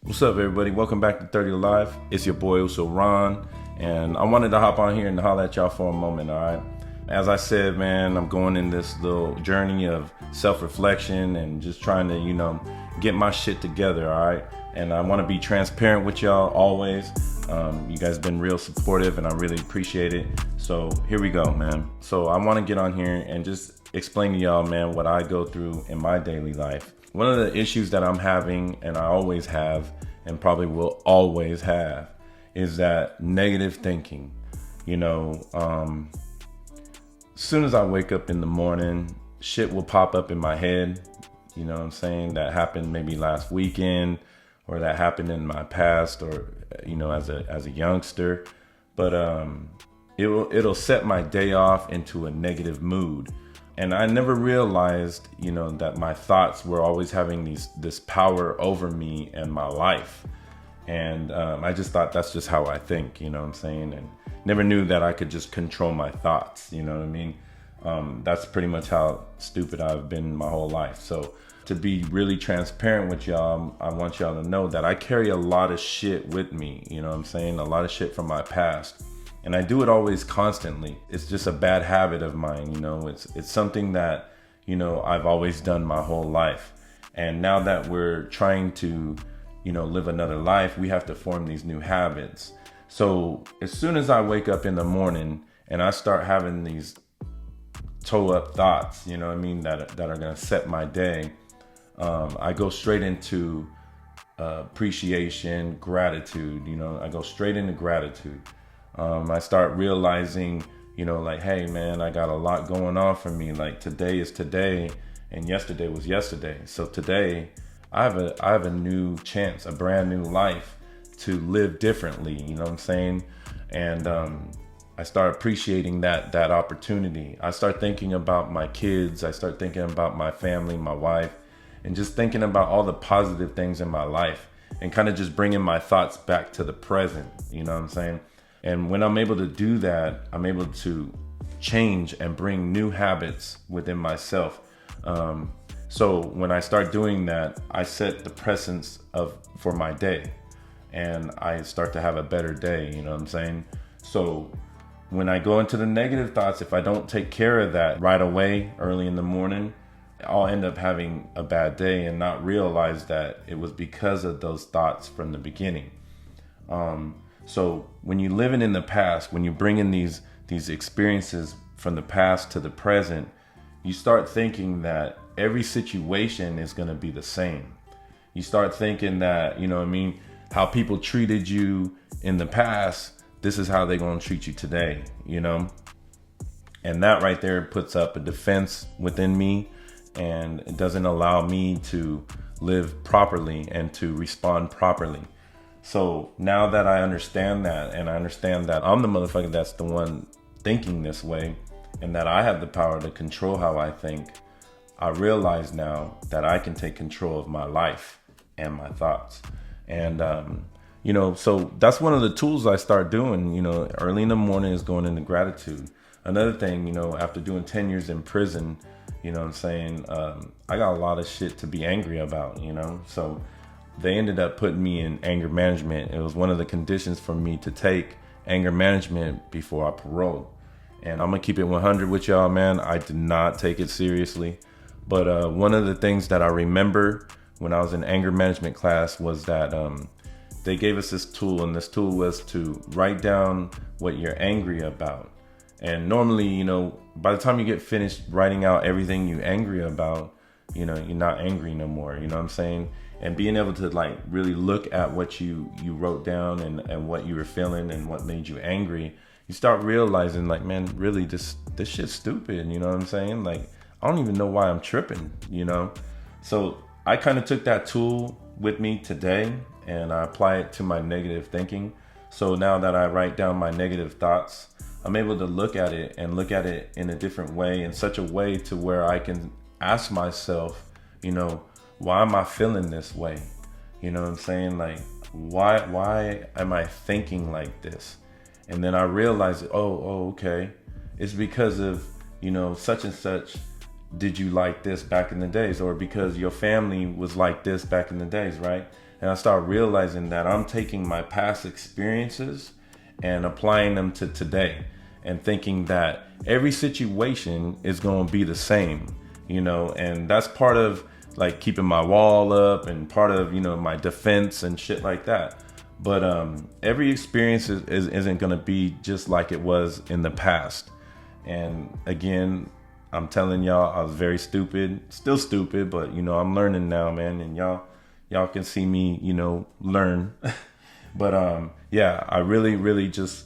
What's up, everybody? Welcome back to 30 Alive. It's your boy USO RON, and I wanted to hop on here and holler at y'all for a moment, all right? As I said, man, I'm going in this little journey of self-reflection and just trying to, get my shit together, all right? And I want to be transparent with y'all always. You guys been real supportive, and I really appreciate it. So here we go, man. So I want to get on here and just explain to y'all, man, what I go through in my daily life. One of the issues that I'm having, and I always have, and probably will always have, is that negative thinking. As soon as I wake up in the morning, shit will pop up in my head. You know what I'm saying? That happened maybe last weekend, or that happened in my past, or as a youngster. But it'll set my day off into a negative mood. And I never realized, that my thoughts were always having this power over me and my life. And I just thought that's just how I think, you know what I'm saying? And never knew that I could just control my thoughts, you know what I mean? That's pretty much how stupid I've been my whole life. So to be really transparent with y'all, I want y'all to know that I carry a lot of shit with me, you know what I'm saying? A lot of shit from my past. And I do it always constantly. It's just a bad habit of mine, It's something that, I've always done my whole life. And now that we're trying to, live another life, we have to form these new habits. So as soon as I wake up in the morning and I start having these toe up thoughts, that are going to set my day, I go straight into appreciation, gratitude, I go straight into gratitude. I start realizing, hey man, I got a lot going on for me. Like today is today and yesterday was yesterday. So today I have a new chance, a brand new life to live differently, you know what I'm saying? And I start appreciating that opportunity. I start thinking about my kids. I start thinking about my family, my wife, and just thinking about all the positive things in my life and kind of just bringing my thoughts back to the present, you know what I'm saying? And when I'm able to do that, I'm able to change and bring new habits within myself. So when I start doing that, I set the presence for my day, and I start to have a better day, you know what I'm saying? So when I go into the negative thoughts, if I don't take care of that right away, early in the morning, I'll end up having a bad day and not realize that it was because of those thoughts from the beginning. So when you're living in the past, when you bring in these experiences from the past to the present, you start thinking that every situation is going to be the same. You start thinking that, how people treated you in the past, this is how they're going to treat you today, And that right there puts up a defense within me, and it doesn't allow me to live properly and to respond properly. So now that I understand that, and I understand that I'm the motherfucker that's the one thinking this way, and that I have the power to control how I think, I realize now that I can take control of my life and my thoughts. And, so that's one of the tools I start doing, early in the morning is going into gratitude. Another thing, after doing 10 years in prison, I got a lot of shit to be angry about, so they ended up putting me in anger management. It was one of the conditions for me to take anger management before I paroled. And I'm gonna keep it 100 with y'all, man. I did not take it seriously. But one of the things that I remember when I was in anger management class was that they gave us this tool, and this tool was to write down what you're angry about. And normally, by the time you get finished writing out everything you're angry about, you're not angry no more, you know what I'm saying? And being able to really look at what you wrote down and what you were feeling and what made you angry, you start realizing man, really this shit's stupid, you know what I'm saying? I don't even know why I'm tripping, So I kind of took that tool with me today, and I apply it to my negative thinking. So now that I write down my negative thoughts, I'm able to look at it in a different way, in such a way to where I can ask myself, why am I feeling this way? You know what I'm saying? Why am I thinking like this? And then I realize, okay. It's because of, such and such did you like this back in the days, or because your family was like this back in the days, right? And I start realizing that I'm taking my past experiences and applying them to today, and thinking that every situation is going to be the same, and that's part of like keeping my wall up and part of, my defense and shit like that. But every experience isn't going to be just like it was in the past. And again, I'm telling y'all, I was very stupid, still stupid, but I'm learning now, man. And y'all can see me, learn. But yeah, I really just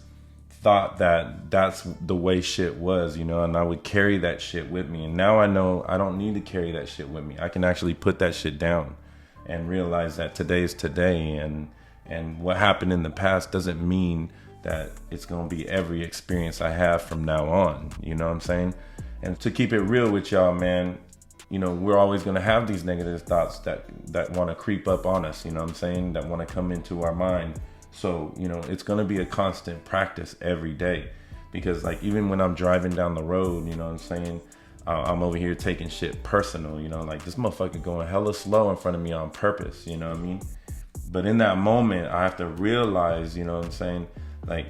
thought that that's the way shit was, and I would carry that shit with me. And now I know I don't need to carry that shit with me. I can actually put that shit down and realize that today is today, and what happened in the past doesn't mean that it's going to be every experience I have from now on. You know what I'm saying? And to keep it real with y'all, man, we're always going to have these negative thoughts that want to creep up on us, that want to come into our mind. So, it's going to be a constant practice every day, because like, even when I'm driving down the road, I'm over here taking shit personal, like this motherfucker going hella slow in front of me on purpose, you know what I mean? But in that moment, I have to realize, like,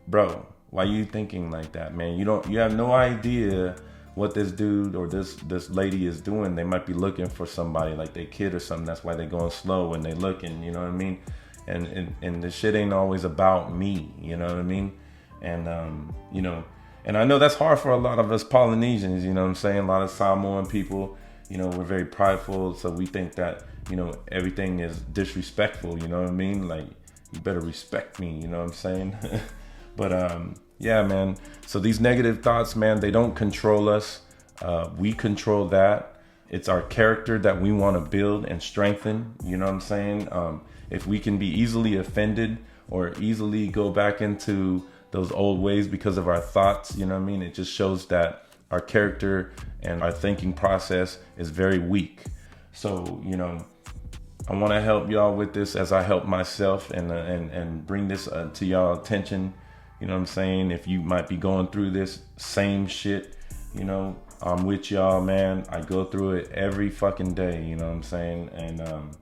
bro, why you thinking like that, man? You have no idea what this dude or this lady is doing. They might be looking for somebody, like their kid or something. That's why they're going slow when they looking, you know what I mean? And the shit ain't always about me, you know what I mean? And and I know that's hard for a lot of us Polynesians, a lot of Samoan people, we're very prideful, so we think that everything is disrespectful, you know what I mean? Like, you better respect me, you know what I'm saying? But yeah, man, so these negative thoughts, man, they don't control us. We control that. It's our character that we want to build and strengthen, you know what I'm saying? If we can be easily offended or easily go back into those old ways because of our thoughts, you know what I mean? It just shows that our character and our thinking process is very weak. So, I want to help y'all with this as I help myself, and bring this to y'all attention. You know what I'm saying? If you might be going through this same shit, I'm with y'all, man. I go through it every fucking day, you know what I'm saying? And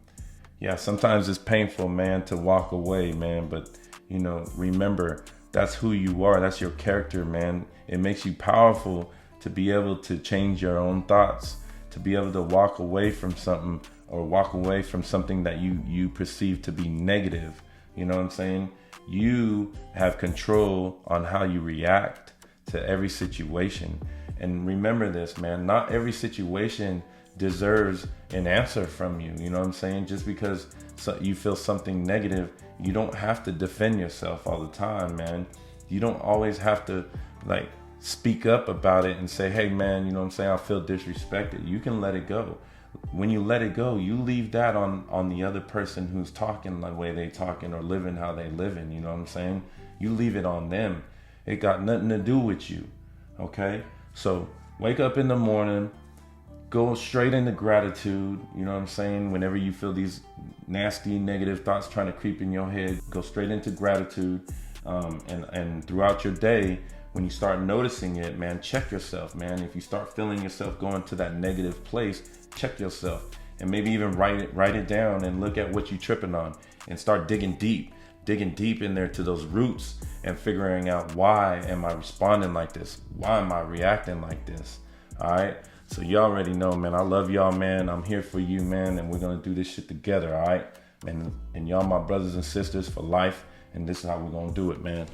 yeah, sometimes it's painful, man, to walk away, man. But, remember, that's who you are. That's your character, man. It makes you powerful to be able to change your own thoughts, to be able to walk away from something, or walk away from something that you perceive to be negative. You know what I'm saying? You have control on how you react to every situation. And remember this, man, not every situation deserves an answer from you. You know what I'm saying? Just because you feel something negative, you don't have to defend yourself all the time, man. You don't always have to like speak up about it and say, hey man, you know what I'm saying, I feel disrespected. You can let it go. When you let it go, you leave that on the other person who's talking the way they talking or living how they living, you know what I'm saying? You leave it on them. It got nothing to do with you, okay? So wake up in the morning, go straight into gratitude, you know what I'm saying? Whenever you feel these nasty negative thoughts trying to creep in your head, go straight into gratitude. And throughout your day, when you start noticing it, man, check yourself, man. If you start feeling yourself going to that negative place, check yourself, and maybe even write it down and look at what you're tripping on, and start digging deep in there to those roots and figuring out, why am I responding like this? Why am I reacting like this? All right. So you already know, man, I love y'all, man. I'm here for you, man. And we're going to do this shit together. All right. And y'all my brothers and sisters for life. And this is how we're going to do it, man.